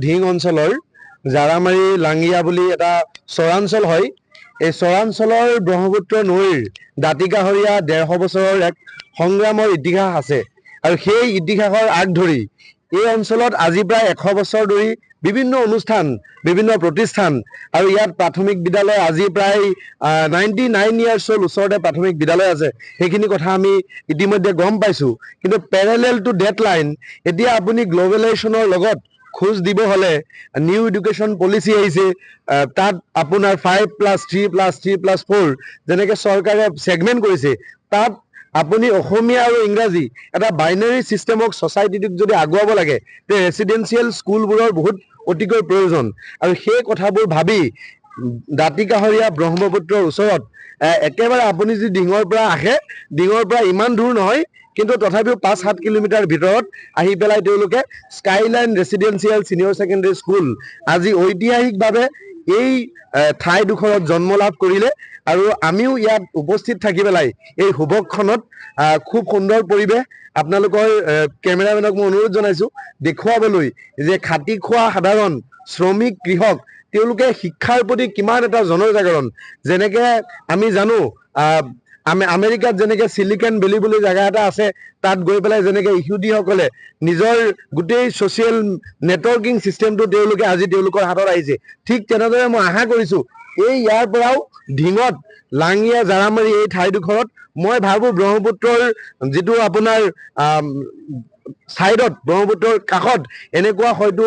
ঢিং অঞ্চলৰ জাৰামাৰী লাঙিয়া বুলি এটা চৰাঞ্চল হয়। এই চৰাঞ্চলৰ ব্ৰহ্মপুত্ৰ নৈৰ দাঁতিকাষৰীয়া 150 বছৰৰ এক সংগ্ৰামৰ ইতিহাস আছে আৰু সেই ইতিহাসৰ আগ ধৰি এই অঞ্চলত আজি প্ৰায় 100 বছৰ ধৰি বিভিন্ন অনুষ্ঠান বিভিন্ন প্ৰতিষ্ঠান আৰু ইয়াত প্ৰাথমিক বিদ্যালয় আজি প্ৰায় 99 ইয়াৰ্ছৰ ওচৰতে প্ৰাথমিক বিদ্যালয় আছে। সেইখিনি কথা আমি ইতিমধ্যে গম পাইছোঁ। কিন্তু পেৰেলেল টু ডেট লাইন এতিয়া আপুনি গ্ল'বেলাইজেশ্যনৰ লগত খোজ দিব হলে নিউ এডুকেশ্যন পলিচি আহিছে। তাত আপোনাৰ 5+3+3+4 যেনেকৈ চৰকাৰে ছেগমেণ্ট কৰিছে তাত আপুনি অসমীয়া আৰু ইংৰাজী এটা বাইনাৰী ছিষ্টেমক ছ'চাইটিটোক যদি আগুৱাব লাগে তে ৰেচিডেঞ্চিয়েল স্কুলবোৰৰ বহুত অতিকৈ প্ৰয়োজন আৰু সেই কথাবোৰ ভাবি দাঁতিকাষৰীয়া ব্ৰহ্মপুত্ৰৰ ওচৰত একেবাৰে আপুনি যদি ডিঙৰ পৰা আহে ডিঙৰ পৰা ইমান দূৰ নহয় কিন্তু তথাপিও 5-7 কিলোমিটাৰ ভিতৰত আহি পেলাই তেওঁলোকে skyline residential senior secondary school আজি ঐতিহাসিকভাৱে এই ঠাইডোখৰত জন্ম লাভ কৰিলে আৰু আমিও ইয়াত উপস্থিত থাকি পেলাই এই শুভক্ষণত খুব সুন্দৰ পৰিৱেশ আপোনালোকৰ কেমেৰামেনক মই অনুৰোধ জনাইছোঁ দেখুৱাবলৈ যে খাটি খোৱা সাধাৰণ শ্ৰমিক কৃষক তেওঁলোকে শিক্ষাৰ প্ৰতি কিমান এটা জনজাগৰণ। যেনেকৈ আমি জানো আমেৰিকাত যেনেকৈ চিলিকন ভেলী বুলি জেগা এটা আছে তাত গৈ পেলাই যেনেকৈ ইহুদীসকলে নিজৰ গোটেই ছ'চিয়েল নেটৱৰ্কিং ছিষ্টেমটো তেওঁলোকে আজি তেওঁলোকৰ হাতত আহিছে ঠিক তেনেদৰে মই আশা কৰিছোঁ এই ইয়াৰ পৰাও ঢিঙত লাঙিয়া জাৰামাৰী এই ঠাইডোখৰত মই ভাবোঁ ব্ৰহ্মপুত্ৰৰ যিটো আপোনাৰ ছাইডত ব্ৰহ্মপুত্ৰৰ কাষত এনেকুৱা হয়তো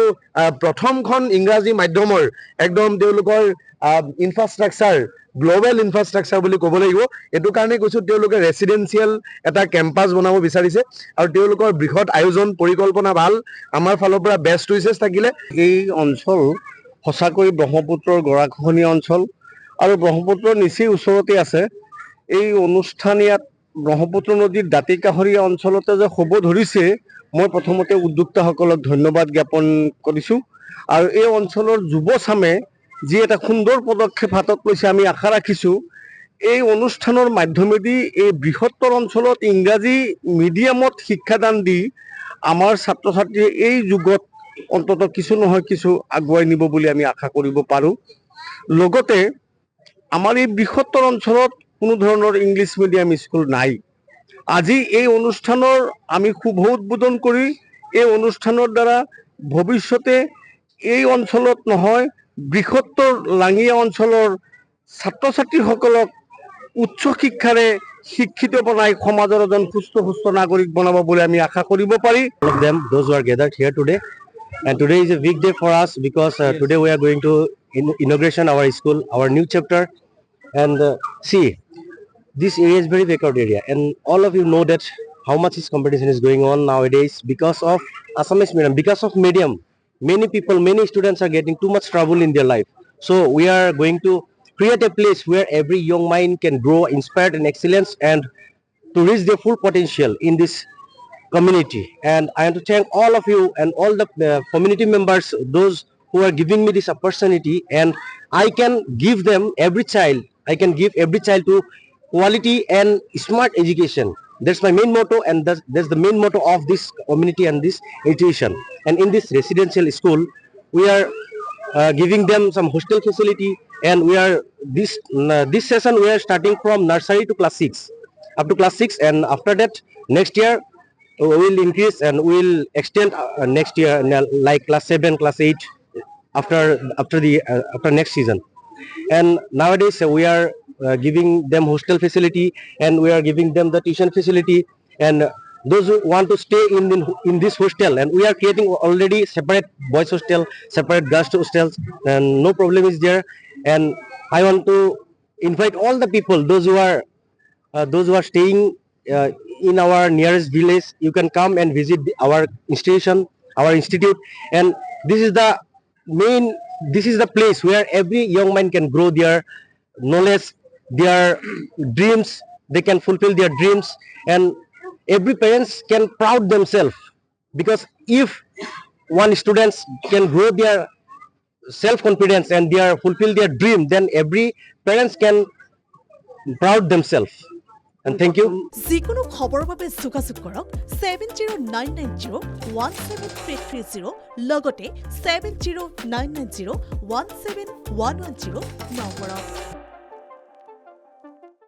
প্ৰথমখন ইংৰাজী মাধ্যমৰ একদম তেওঁলোকৰ ইনফ্ৰাষ্ট্ৰাকচাৰ গ্ল'বেল ইনফ্ৰাষ্ট্ৰাকচাৰ বুলি ক'ব লাগিব। এইটো কাৰণে কৈছোঁ তেওঁলোকে ৰেচিডেঞ্চিয়েল এটা কেম্পাছ বনাব বিচাৰিছে আৰু তেওঁলোকৰ বৃহৎ আয়োজন পৰিকল্পনা ভাল। আমাৰ ফালৰ পৰা বেষ্ট উইচেছ থাকিলে। এই অঞ্চল সঁচাকৈ ব্ৰহ্মপুত্ৰৰ গৰাখহনীয়া অঞ্চল আৰু ব্ৰহ্মপুত্ৰৰ নিচেই ওচৰতে আছে। এই অনুষ্ঠান ইয়াত ব্ৰহ্মপুত্ৰ নদীৰ দাঁতিকাষৰীয়া অঞ্চলতে যে হ'ব ধৰিছে মই প্ৰথমতে উদ্যোক্তাসকলক ধন্যবাদ জ্ঞাপন কৰিছোঁ আৰু এই অঞ্চলৰ যুৱচামে যি এটা সুন্দৰ পদক্ষেপ হাতত লৈছে আমি আশা ৰাখিছোঁ এই অনুষ্ঠানৰ মাধ্যমেদি এই বৃহত্তৰ অঞ্চলত ইংৰাজী মিডিয়ামত শিক্ষাদান দি আমাৰ ছাত্ৰ ছাত্ৰীয়ে এই যুগত অন্ততঃ কিছু নহয় কিছু আগুৱাই নিব বুলি আমি আশা কৰিব পাৰোঁ। লগতে আমাৰ এই বৃহত্তৰ অঞ্চলত কোনো ধৰণৰ ইংলিছ মিডিয়াম স্কুল নাই। আজি এই অনুষ্ঠানৰ আমি শুভ উদ্বোধন কৰি এই অনুষ্ঠানৰ দ্বাৰা ভৱিষ্যতে এই অঞ্চলত নহয় বৃহত্তৰ লাঙিয়া অঞ্চলৰ ছাত্ৰ ছাত্ৰীসকলক উচ্চ শিক্ষাৰে শিক্ষিত বনাই সমাজৰ এজন সুস্থ নাগৰিক বনাব বুলি আমি আশা কৰিব পাৰি। All of them, those who are gathered here today, and today is a big day for us because today we are going to inauguration our school, our new chapter, and see, this area is very backward area, and all of you know that how much this competition is going on nowadays because of Assamese medium, because of medium. Many people, many students are getting too much trouble in their life. So we are going to create a place where every young mind can grow inspired and excellence and to reach their full potential in this community. And I want to thank all of you and all the community members, those who are giving me this opportunity, and I can give them every child, I can give every child to quality and smart education. That's my main motto, and that's the main motto of this community and this institution. And in this residential school we are giving them some hostel facility, and we are this session we are starting from nursery to class 6 up to class 6, and after that next year we will increase and we will extend next year like class 7 class 8 after next season. And nowadays we are giving them hostel facility, and we are giving them the tuition facility, and those who want to stay in this hostel, and we are creating already separate boys hostel, separate girls hostels, and no problem is there. And I want to invite all the people, those who are staying in our nearest village, you can come and visit our institution, our institute, and this is the place where every young man can grow their knowledge, their dreams, they can fulfill their dreams, and every parents can proud themselves, because if one students can grow their self-confidence and fulfill their dream, then every parents can proud themselves. And thank you. যিকোনো খবৰৰ বাবে যোগাযোগ কৰক 7099017330 লগতে 7099017110 নম্বৰত।